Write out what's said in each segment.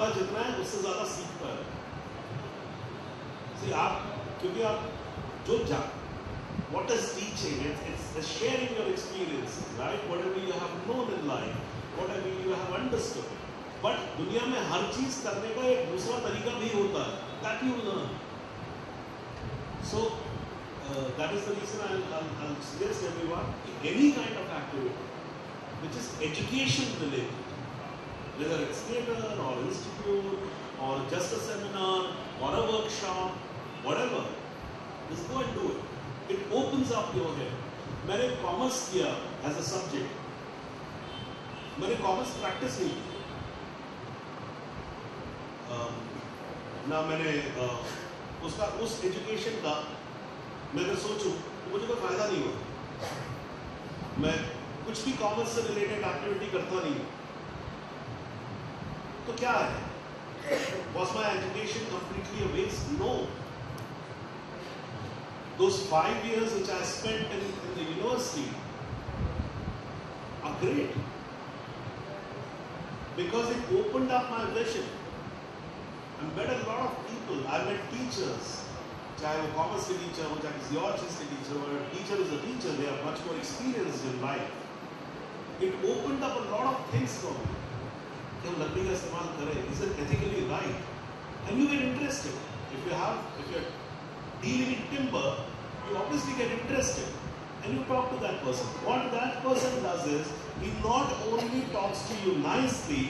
आधा जितना है उससे ज्यादा सीखता है। आप क्योंकि आप जो what is teaching? It's sharing your experiences, right? Whatever you have known in life, whatever you have understood. But दुनिया में हर चीज करने का एक दूसरा तरीका भी होता है, that you learn. So that is the reason I'll suggest everyone any kind of activity which is education related, whether it's theater or institute or just a seminar or a workshop, whatever, just go and do it. It opens up your head. मैंने commerce किया as a subject. मैंने commerce practice नहीं की ना, मैंने उसका उस education का मैं अगर सोचूं तो मुझे कोई फायदा नहीं हुआ। मैं कुछ भी कॉमर्स से रिलेटेड एक्टिविटी करता नहीं हूँ, तो क्या है? Was my education completely a waste? No. Those 5 years which I spent in the university are great because it opened up my vision. I met a lot of people. I met teachers. चाहे वो commerce के teacher हो, चाहे किसी और चीज के teacher हो, teacher is a teacher, they are much more experienced in life. It opened up a lot of things for me. कि हम लकड़ी का इस्तेमाल करें, is it ethically right? And you get interested. If you're dealing in timber, you obviously get interested. And you talk to that person. What that person does is, he not only talks to you nicely,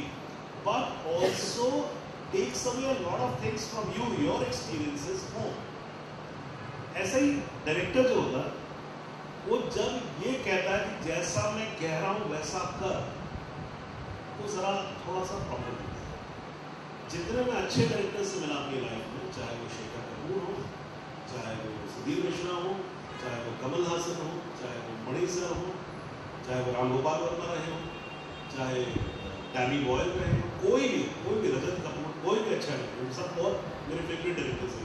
but also takes away a lot of things from you, your experiences home. ऐसा ही director जो होता है, वो जब ये कहता है कि जैसा मैं कह रहा हूँ वैसा कर, वो जरा थोड़ा सा प्रॉब्लम होता है। जितने मैं अच्छे डायरेक्टर से मिला अपनी लाइफ में, चाहे वो शेखर कपूर हो, चाहे वो सुधीर मिश्रा हो, चाहे वो कमल हासन हो, चाहे वो मणि सर हो, चाहे वो राम गोपाल वर्मा रहे हो, चाहे डैनी बॉयल रहे हो, कोई भी रजत कपूर, कोई भी अच्छा डायरेक्टर, सब बहुत मेरे फेवरेट डायरेक्टर्स हैं।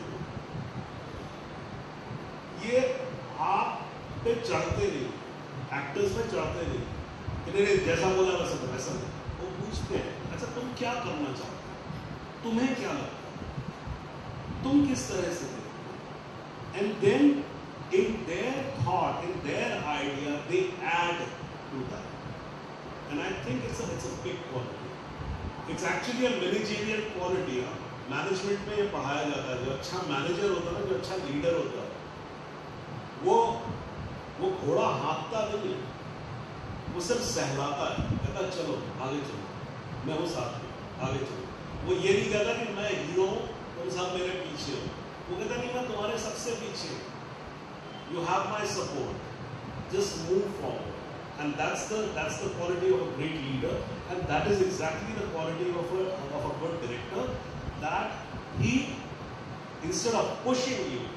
ये आप पे चढ़ते नहीं, एक्टर्स पे चढ़ते नहीं कि नहीं जैसा बोला वैसा तो वैसा नहीं। वो पूछते हैं, अच्छा तुम क्या करना चाहते हो, तुम्हें क्या लगता है, तुम किस तरह से देखते हो? And then in their thought, in their idea, they add to that. And I think it's a big quality. It's actually a managerial quality. Management में ये पढ़ाया जाता है, जो अच्छा मैनेजर होता है ना, जो अच्छा लीडर होता है, वो घोड़ा हाँकता नहीं है, वो सिर्फ सहलाता है, कहता चलो आगे चलो, मैं वो साथ में आगे चलो। वो ये नहीं कहता कि मैं हीरो हूँ, तुम सब मेरे पीछे हो, वो कहता नहीं मैं तुम्हारे सबसे पीछे हूँ, you have my support, just move forward. And that's the quality of a great leader, and that is exactly the quality of a good director, that he, instead of pushing you,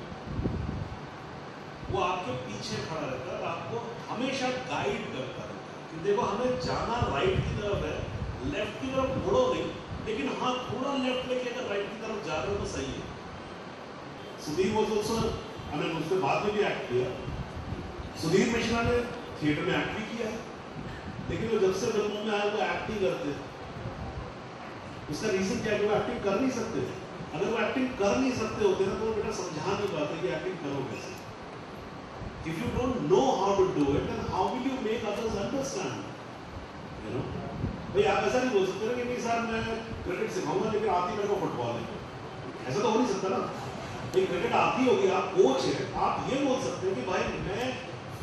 वो आपके पीछे खड़ा रहता है और आपको हमेशा guide करता है कि देखो हमें जाना राइट की तरफ है, लेफ्ट की तरफ मुड़ो नहीं, लेकिन हाँ थोड़ा लेफ्ट लेके अगर राइट की तरफ जा रहे हो तो सही है। सुधीर वो दोस्तों, हमने उसके बाद में भी एक्ट किया। सुधीर मिश्रा ने थिएटर में एक्ट भी किया है, लेकिन वो जब से फिल्मों में आए वो एक्ट नहीं करते। उसका रीजन क्या है कि वो एक्टिंग कर नहीं सकते थे। अगर वो एक्टिंग कर नहीं सकते होते ना तो बेटा समझा नहीं पाते कि एक्टिंग करो कैसे। If you don't know how to do it, then how will you make others understand? You know? भाई आप ऐसा नहीं बोल सकते ना कि नहीं सर मैं क्रिकेट सिखाऊंगा लेकिन आती मेरे को फुटबॉल है, ऐसा तो हो नहीं सकता ना। भाई क्रिकेट आती होगी, आप कोच है, आप ये बोल सकते हैं कि भाई मैं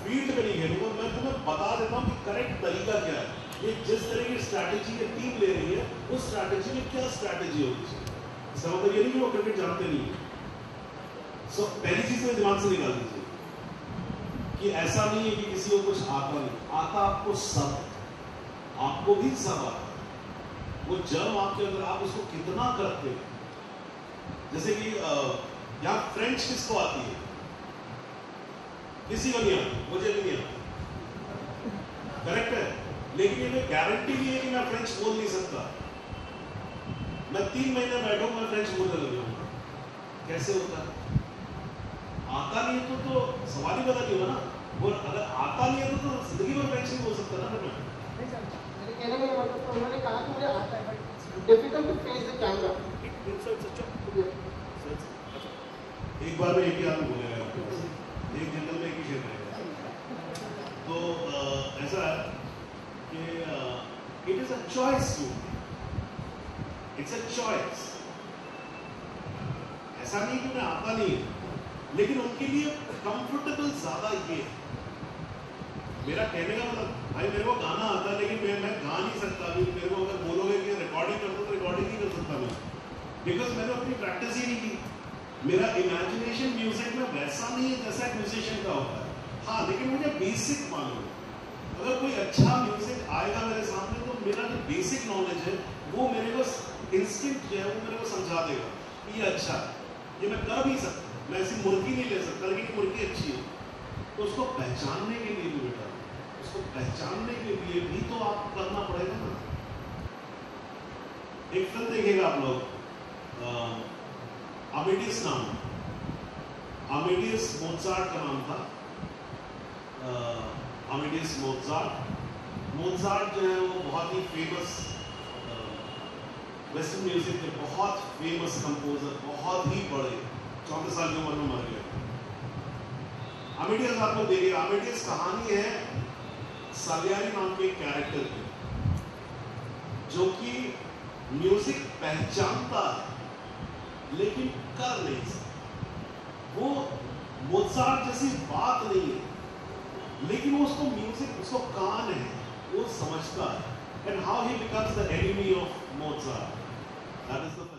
फील्ड में नहीं खेलूंगा, मैं तुम्हें बता देता हूँ कि करेक्ट तरीका क्या है, ये जिस तरह की स्ट्रैटेजी की टीम ले रही है उस स्ट्रैटेजी में क्या स्ट्रैटेजी होगी। इसका मतलब ये नहीं कि वो क्रिकेट जानते नहीं है। सो पहली चीज में दिमाग से निकाल दीजिए कि ऐसा नहीं है कि किसी को कुछ आता नहीं, आता आपको सब, आपको भी सब आता है। वो जब आपके अंदर आप उसको कितना करते हैं, जैसे कि यहाँ फ्रेंच किसको आती है? किसी को नहीं आती, मुझे भी नहीं आती, करेक्ट है। लेकिन ये गारंटी नहीं है कि मैं फ्रेंच बोल नहीं सकता। मैं 3 महीने बैठूं मैं फ्रेंच बोलने लग जाऊंगा, कैसे होता है? आता नहीं है तो सवाल ही पता नहीं होगा ना। और अगर आता नहीं है तो जिंदगी में फ्रेंच नहीं बोल सकता ना मैं। मेरे कहने का मतलब तो उन्होंने कहा कि मुझे आता है, but difficult to face the camera. एक बार में एक ही आदमी बोलेगा आपके पास, एक जंगल में एक ही शेर रहेगा। तो ऐसा है कि it is a choice to, it's a choice। ऐसा नहीं कि उन्हें आता नहीं है, लेकिन उनके लिए कंफर्टेबल ज्यादा ये है। मेरा कहने का मतलब, भाई मेरे को गाना आता है लेकिन मैं गा नहीं सकता अभी। मेरे को अगर बोलोगे कि रिकॉर्डिंग कर दो तो रिकॉर्डिंग नहीं कर सकता मैं, बिकॉज मैंने अपनी प्रैक्टिस ही नहीं की। मेरा इमेजिनेशन म्यूजिक में वैसा नहीं है जैसा एक म्यूजिशियन का होता है। हाँ, लेकिन मुझे बेसिक मालूम है। अगर कोई अच्छा म्यूजिक आएगा मेरे सामने तो मेरा जो बेसिक नॉलेज है वो मेरे को इंस्टिंक्ट जो है वो मेरे को समझा देगा कि ये अच्छा है, ये मैं कर भी सकता। मैं ऐसी मुर्गी नहीं ले सकता, लेकिन मुर्गी अच्छी है। तो उसको पहचानने के लिए भी बेटा, उसको पहचानने के लिए भी तो आपको करना पड़ेगा ना। एक फिल्म देखिएगा आप लोग, अमेडियस नाम, अमेडियस मोज़ार्ट का नाम था। अमेडियस मोज़ार्ट जो है वो बहुत ही फेमस वेस्टर्न म्यूजिक के बहुत फेमस कंपोजर, बहुत ही बड़े, 34 साल की उम्र में मर गए। अमेडियस आप लोग देखिए, अमेडियस कहानी है सालियानी नाम के कैरेक्टर की, जो कि म्यूजिक पहचानता है लेकिन कर नहीं सकता। वो मोज़ार्ट जैसी बात नहीं है, लेकिन वो उसको म्यूजिक, उसको कान है, वो समझता है। And how he becomes the enemy of Mozart, that is the